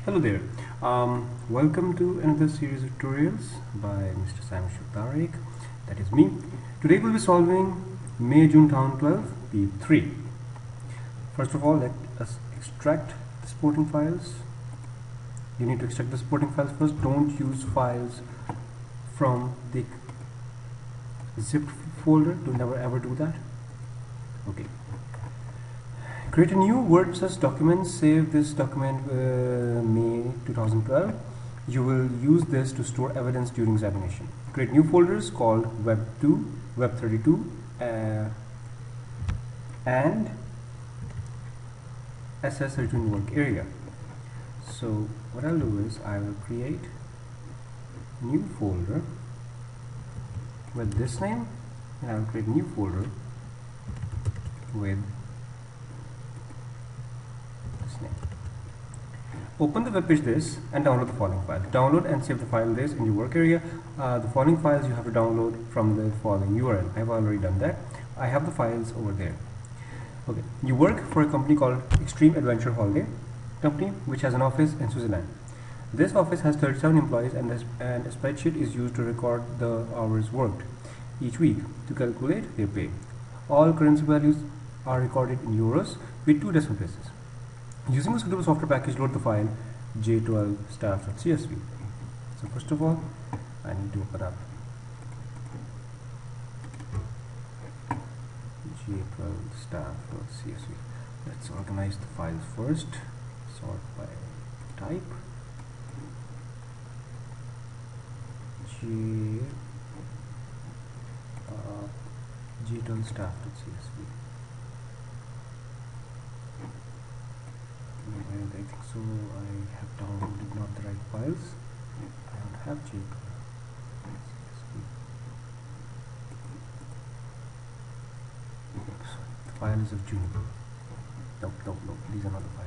Hello there. Welcome to another series of tutorials by Mr. Sam Shuktarik. That is me. Today we'll be solving May June 2012 P3. First of all, let us extract the supporting files. You need to extract the supporting files first. Don't use files from the zipped folder. Do never ever do that. Okay. Create a new WordPress document. Save this document May 2012. You will use this to store evidence during examination. Create new folders called Web2, Web32, and SS32 work area. So what I'll do is I will create new folder with this name, and I will create a new folder with this name. Open the web page this and download the following file. Download and save the file this in your work area. The following files you have to download from the following URL. I have already done that. I have the files over there. Okay, you work for a company called Extreme Adventure Holiday Company, which has an office in Switzerland. This office has 37 employees, and a spreadsheet is used to record the hours worked each week to calculate their pay. All currency values are recorded in euros with 2 decimal places. Using a suitable software package, load the file j12staff.csv. So first of all, I need to open up j12staff.csv. Let's organize the files first. Sort by type. j12staff.csv. I think so. I have downloaded not the right files. I don't have j12.csv. The file is of June. Nope. These are not the files.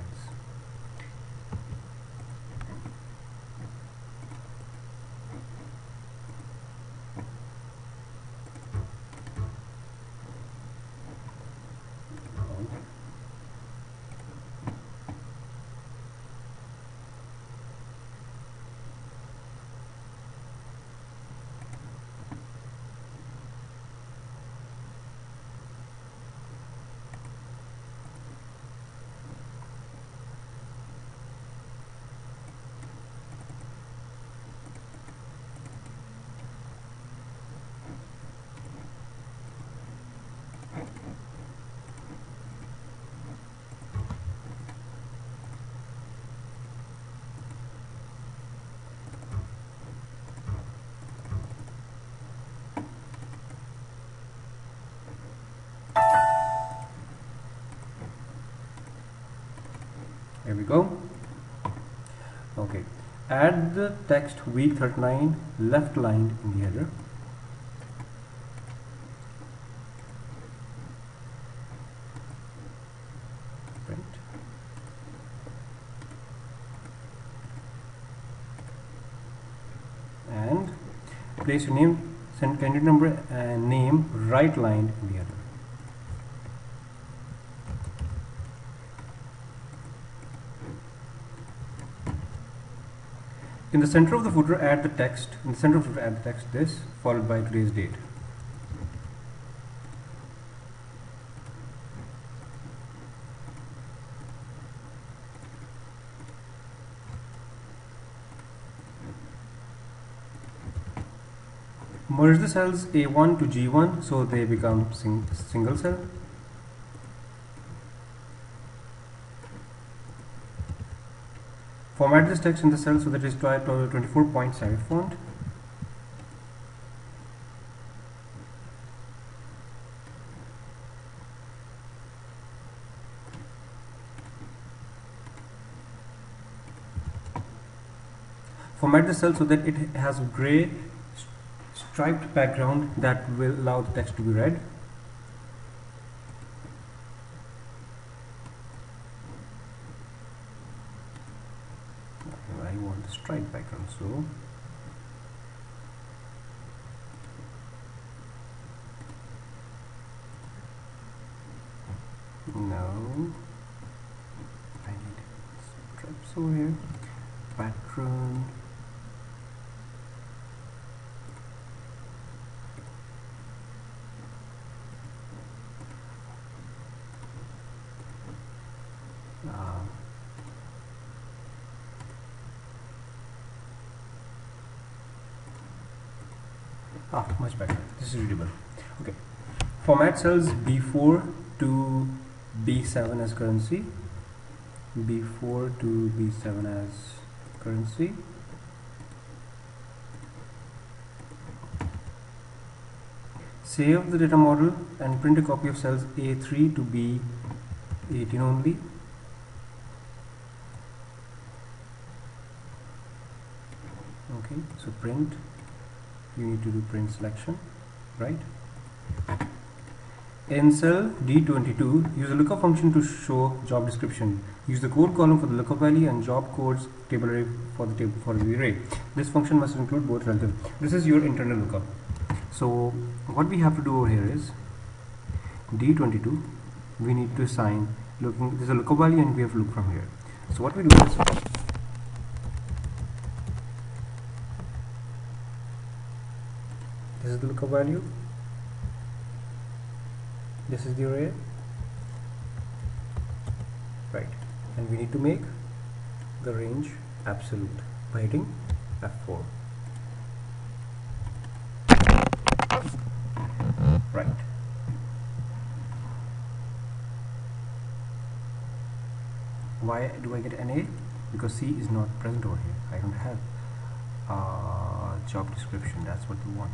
There we go. Okay, add the text week 39 left lined in the header. Print. And place your name, send candidate number and name right lined in the header. In the center of the footer, add the text. In the center of the footer, add the text this, followed by today's date. Merge the cells A1 to G1 so they become single cell. Format this text in the cell so that it is 24-point serif font. Format the cell so that it has a gray striped background that will allow the text to be read. I want the striped background, so No, I need strips over here. Patron much better. This is readable. Okay. Format cells B4 to B7 as currency. B4 to B7 as currency. Save the data model and print a copy of cells A3 to B18 only. Okay, so print, you need to do print selection, right? In cell D22, use a lookup function to show job description. Use the code column for the lookup value and job codes table array for the array. This function must include both relative. This is your internal lookup. So what we have to do over here is D22, we need to assign there's a lookup value and we have to look from here. So what we do is this is the lookup value, this is the array, right, and we need to make the range absolute by hitting F4, right. Why do I get NA? Because C is not present over here. I don't have job description. That's what we want.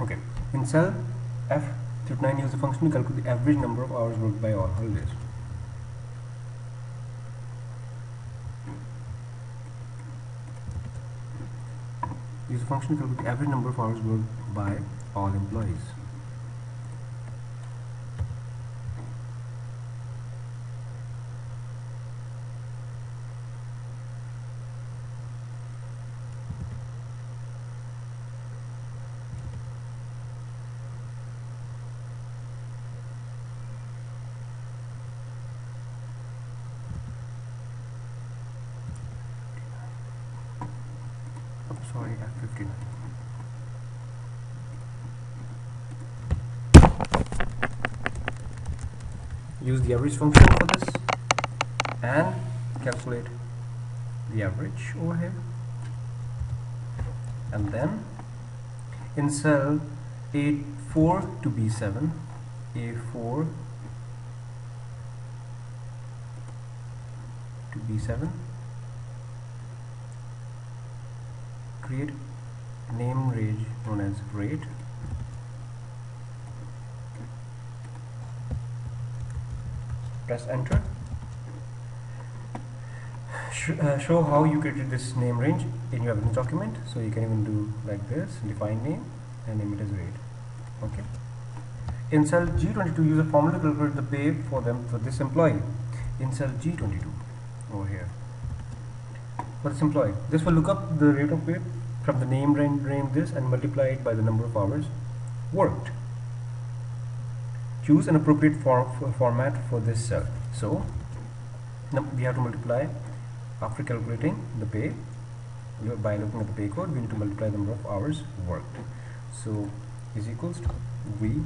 Okay, in cell F9, use the function to calculate the average number of hours worked by all holidays. Use the function to calculate the average number of hours worked by all employees. Sorry, F59. Use the average function for this and calculate the average over here, and then in cell A4 to B7, A4 to B7, create name range known as rate. Press enter. Show how you created this name range in your evidence document. So you can even do like this, define name and name it as rate. Okay. In cell G22, use a formula to calculate the pay for this employee. In cell G22 over here, for this employee, this will look up the rate of pay from the name range this and multiply it by the number of hours worked. Choose an appropriate format for this cell. So we have to multiply, after calculating the pay by looking at the pay code, we need to multiply the number of hours worked. So is equals to V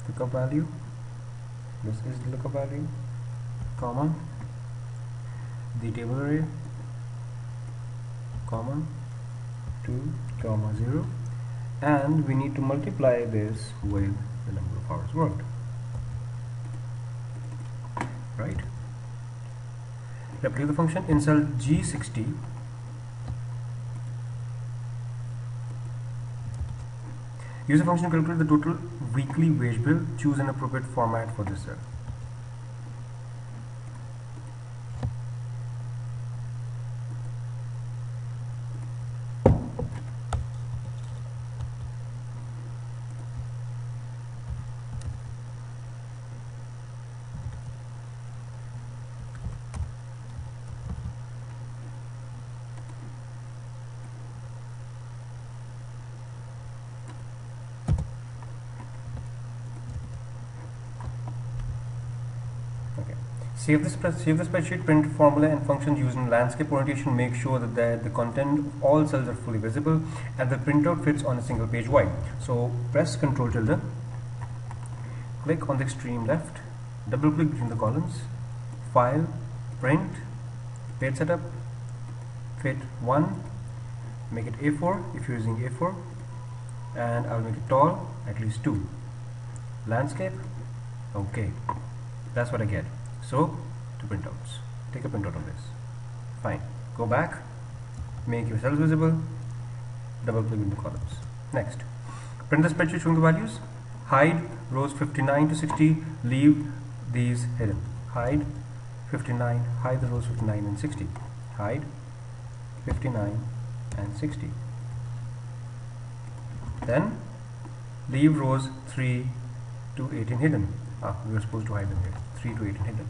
lookup value, this is the lookup value, comma, the table array, comma, 2, comma, 0, and we need to multiply this with the number of hours worked, right? Replicate the function in cell G60. Use a function to calculate the total weekly wage bill. Choose an appropriate format for this cell. Save the spreadsheet, print formula and functions used in landscape orientation. Make sure that the content of all cells are fully visible and the printout fits on a single page wide. So press Ctrl tilde, click on the extreme left, double click between the columns, file, print, page setup, fit 1, make it A4 if you're using A4, and I'll make it tall, at least 2. Landscape, okay, that's what I get. So to printouts, take a printout of this. Fine, go back, make your cells visible, double click into columns. Next, print the spreadsheet showing the values. Hide rows 59 to 60, leave these hidden. Hide 59, hide the rows 59 and 60. Hide 59 and 60. Then leave rows 3 to 18 hidden. We were supposed to hide them here. 3 to 18 hidden.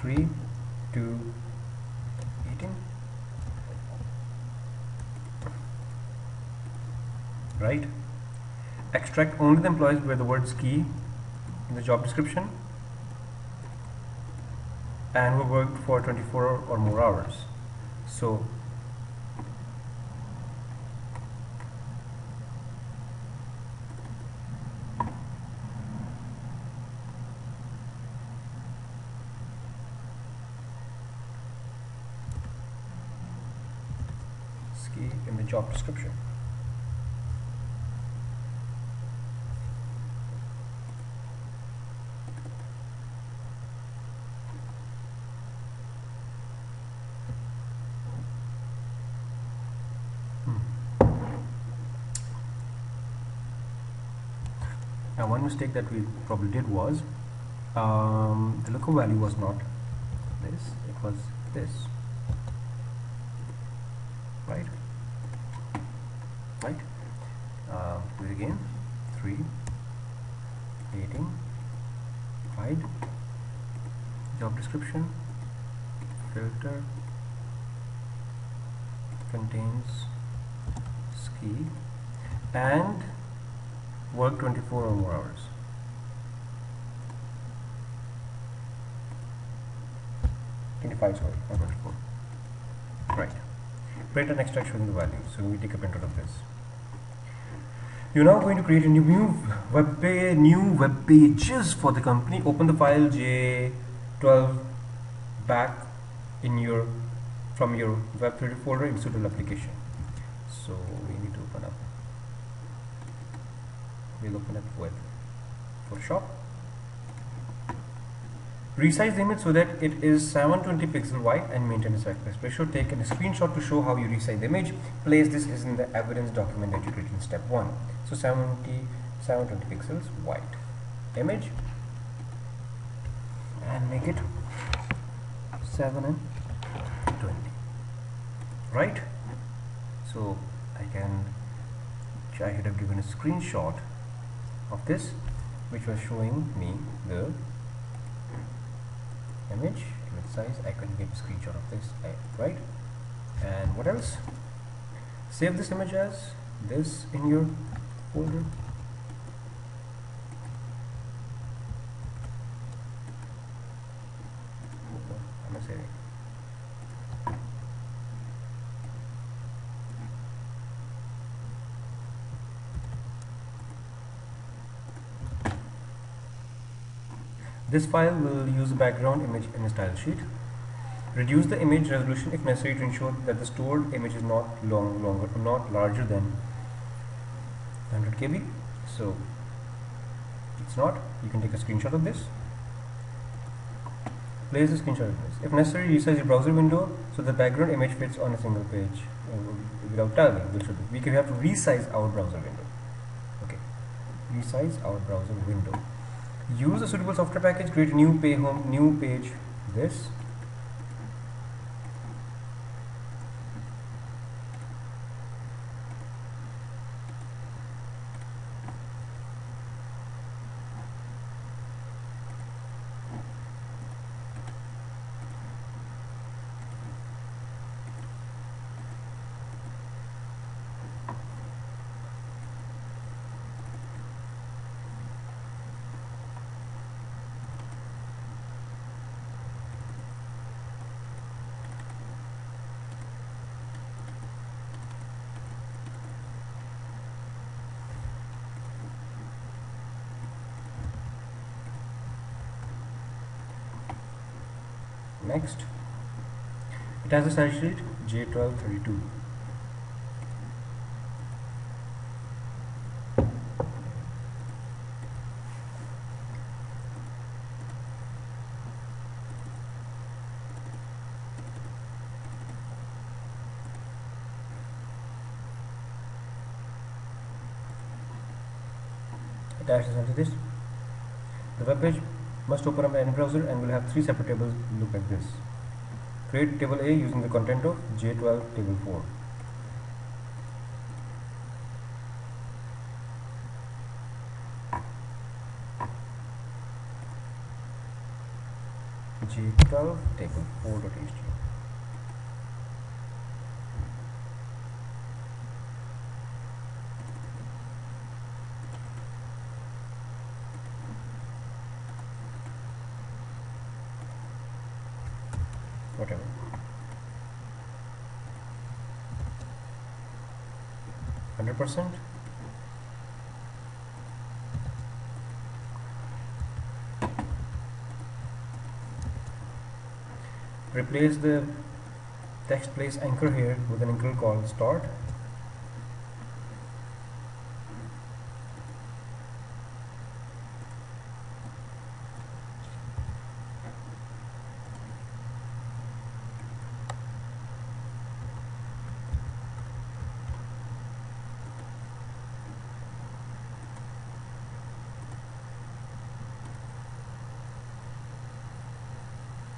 3 to 18. Right? Extract only the employees where the word ski in the job description and who worked for 24 or more hours. So ski in the job description. Now one mistake that we probably did was the lookup value was not this, it was this, right? Right? Do it again. 3, 18, hide, job description, filter, contains ski, and work 24 or more hours. Sorry, not 24. Right. Print and extract showing the value. So we take a printout of this. You're now going to create a new web pages for the company. Open the file J12 back in your from your web3 folder in suitable application. So we need to open up. We'll open it with Photoshop. Resize the image so that it is 720 pixel wide and maintain a aspect ratio. Take a screenshot to show how you resize the image. Place this is in the evidence document that you created in step 1. So 720 pixels wide image and make it 7 and 20. Right? So I should have given a screenshot of this, which was showing me the image size. I couldn't get a screenshot of this, right? And what else? Save this image as this in your folder. I'm saving. This file will use a background image in a style sheet. Reduce the image resolution if necessary to ensure that the stored image is not larger than 100 KB. So it's not. You can take a screenshot of this. Place a screenshot of this. If necessary, resize your browser window so the background image fits on a single page without tagging. We can have to resize our browser window. Okay, resize our browser window. Use a suitable software package. Create a new page. This. Next, it has a style sheet J1232. Attached is onto this. The web page must open up any browser and will have three separate tables look like this. Create table A using the content of J12 table 4. J12 table 4.html. Whatever. %. Replace the text place anchor here with an anchor called start.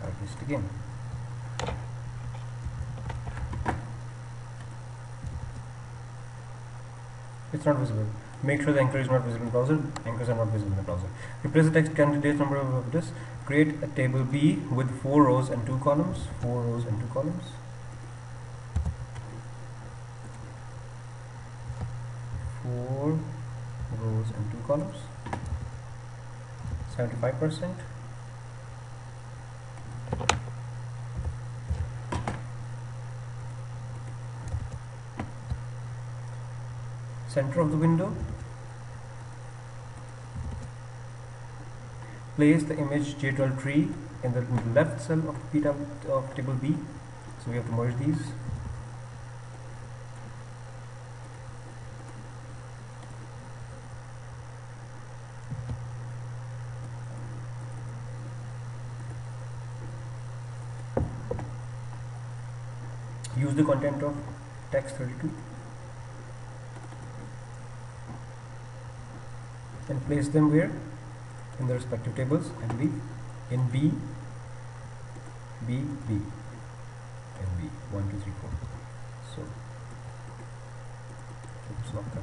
I'll paste again. It's not visible. Make sure the anchor is not visible in browser. Anchors are not visible in the browser. Replace the text candidate number of this. Create a table B with 4 rows and 2 columns. 4 rows and 2 columns. 4 rows and 2 columns. 75%. Center of the window, place the image J12 tree in the left cell of table B, so we have to merge these. Use the content of text 32 and place them where? In the respective tables, I believe in B, B, B, and B, 1, 2, 3, 4. So, oops, not cut.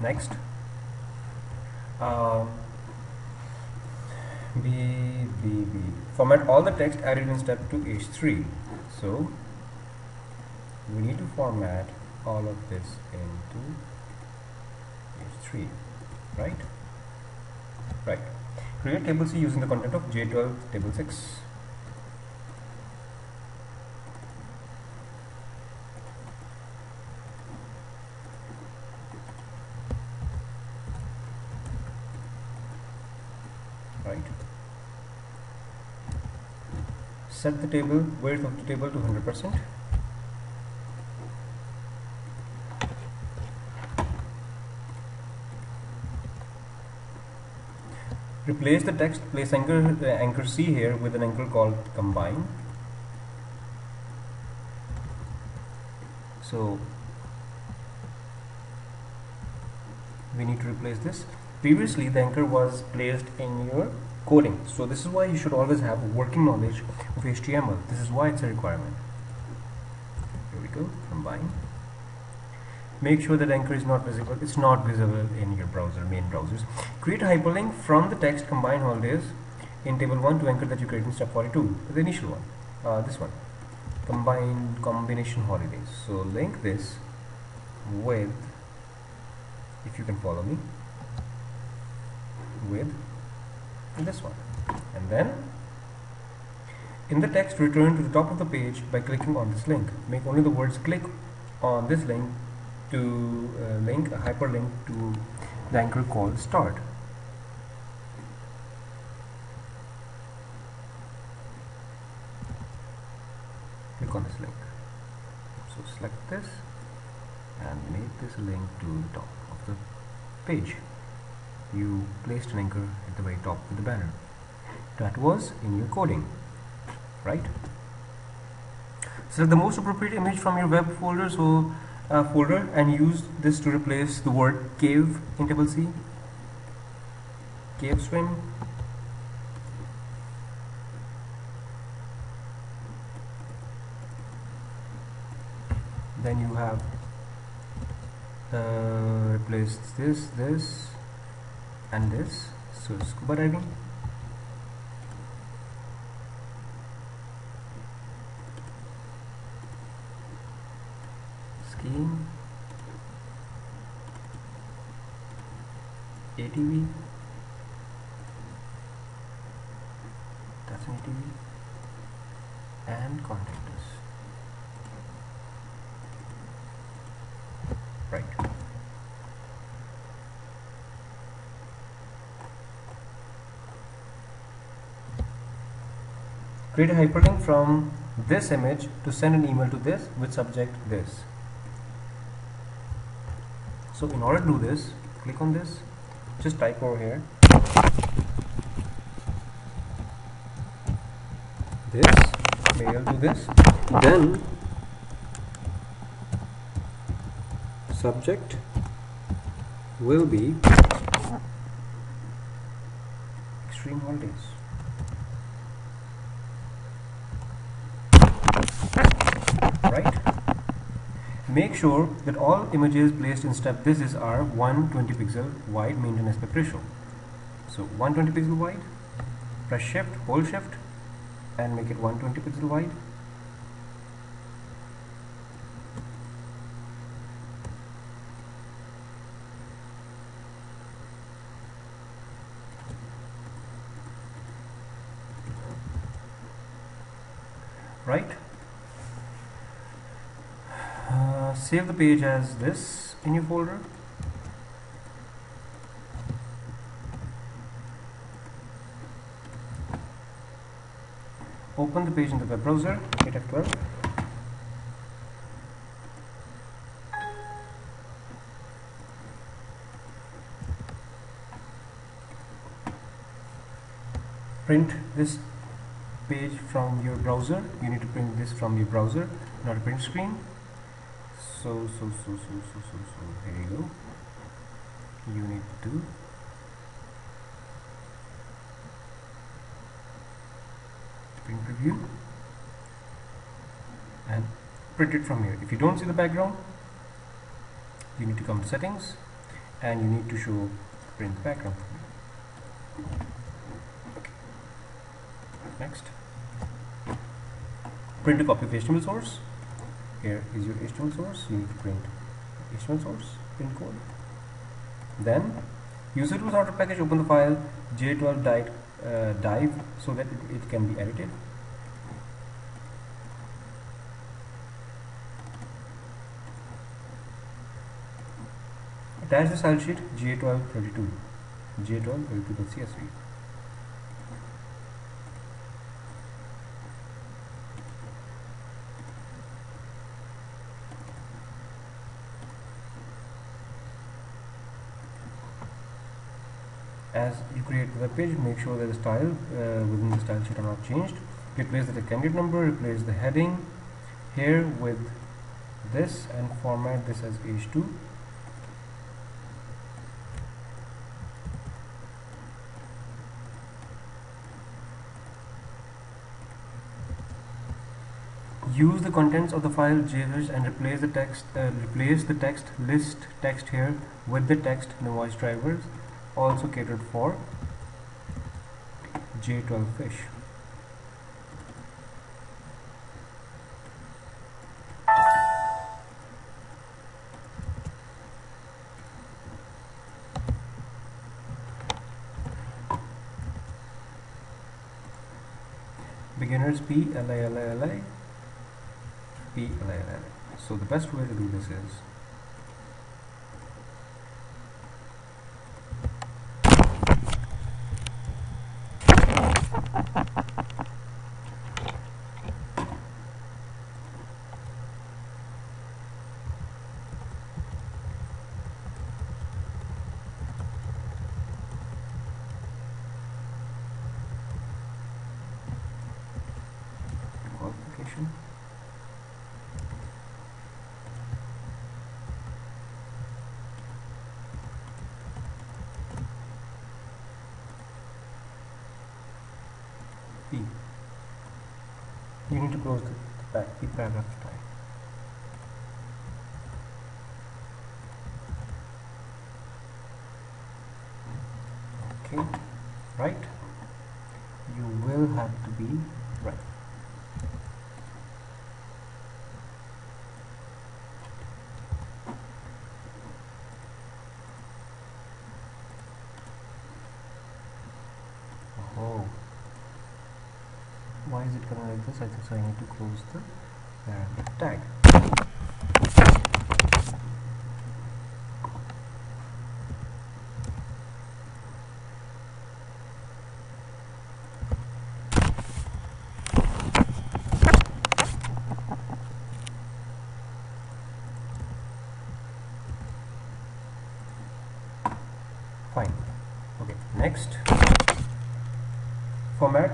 Next, format all the text added in step to H3. So we need to format all of this into H3, right? Right. Create table C using the content of J12 table 6. Right. Set the table width of the table to 100%. Replace the text place anchor C here with an anchor called combine. So we need to replace this. Previously the anchor was placed in your coding, so this is why you should always have working knowledge of HTML. This is why it's a requirement. Here we go, combine. Make sure that anchor is not visible. It's not visible in your browser, main browsers. Create a hyperlink from the text combine holidays in table 1 to anchor that you create in step 42, the initial one, this one, combination holidays. So link this with, if you can follow me, with this one. And then in the text, return to the top of the page by clicking on this link. Make only the words click on this link to link a hyperlink to the anchor called start. Click on this link. So select this and make this link to the top of the page. You placed an anchor at the very top of the banner. That was in your coding, right? Select the most appropriate image from your web folder, and use this to replace the word cave in table C. Cave swim. Then you have replaced this, and this. So scuba diving. Skiing. ATV. That's an ATV. And contact us. Right. Create a hyperlink from this image to send an email to this with subject this. So in order to do this, click on this, just type over here this, mail to this, then subject will be extreme holidays. Right? Make sure that all images placed in step this is are 120 pixel wide, maintain aspect ratio. So 120 pixel wide, press shift, hold shift and make it 120 pixel wide. Right? Save the page as this in your folder. Open the page in the web browser, hit F12. Print this page from your browser. You need to print this from your browser, not a print screen. So here you go. You need to print preview and print it from here. If you don't see the background, you need to come to settings and you need to show print the background. Okay. Next, print a copy of HTML source. Here is your HTML source. You need to print HTML source, print code. Then use it with outer package, open the file j12dive so that it can be edited. Attach the style sheet j1232 j1232.csv. As you create the web page, make sure that the style within the style sheet are not changed. Replace the candidate number, replace the heading here with this and format this as h2. Use the contents of the file jvish and replace the text list text here with the text noise drivers, also catered for J12 fish. beginners P L I L I L I P L I L I L I. So the best way to do this is qualification. P. You need to close the paragraph tag. Okay, right? You will have to be right. Oh, why is it coming like this? I think so I need to close the paragraph tag. Fine. Okay, next. Format.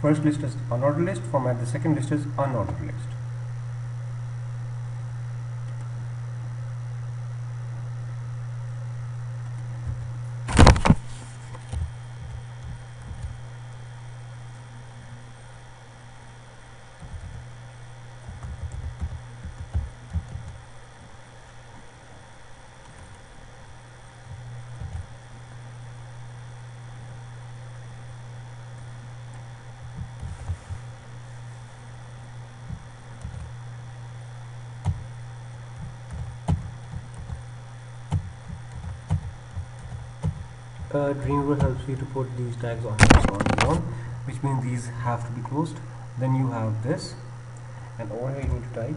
First list is unordered list. Format the second list is unordered list. Dreamweaver helps you to put these tags on your own, which means these have to be closed. Then you have this, and over here you need to type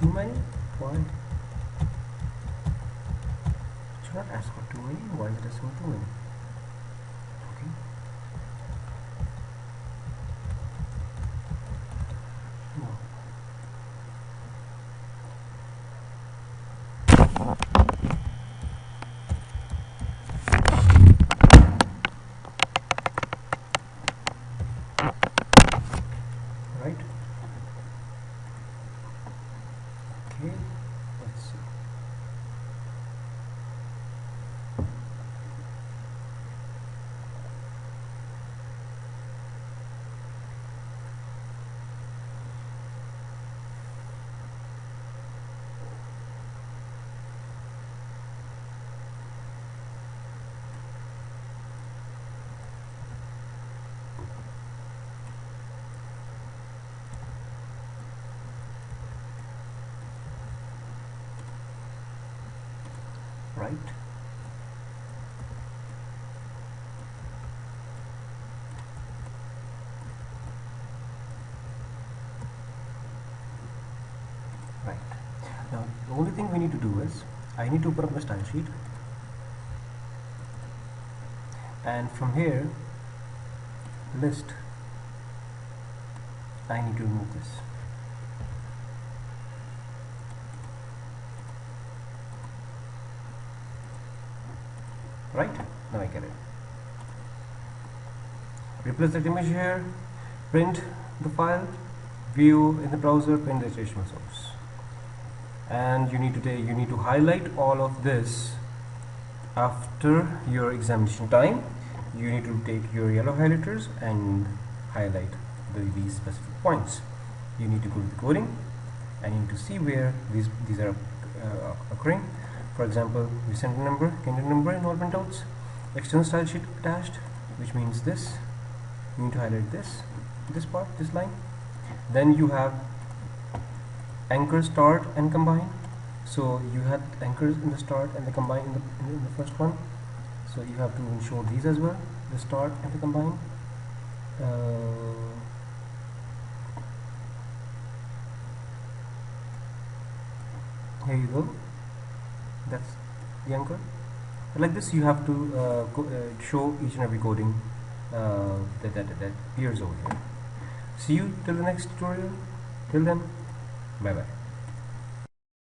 too many. Why? It should not ask for too many. Why is it asking for too many? Okay. No. Right. Okay, let's see. Right. Right. Now the only thing we need to do is I need to open up my style sheet, and from here list I need to remove this. Right, now I get it. Replace that image here, print the file, view in the browser, print the HTML source, and you need to highlight all of this after your examination time. You need to take your yellow highlighters and highlight these specific points. you need to go to the coding and you need to see where these are occurring. For example, we send a number, candidate number in all printouts, external style sheet attached, which means this. You need to highlight this part, this line. Then you have anchor, start and combine. So you had anchors in the start and the combine in the first one. So you have to ensure these as well, the start and the combine. Here you go, that's the anchor. Like this you have to show each and every coding that appears over here. See you till the next tutorial. Till then, bye bye.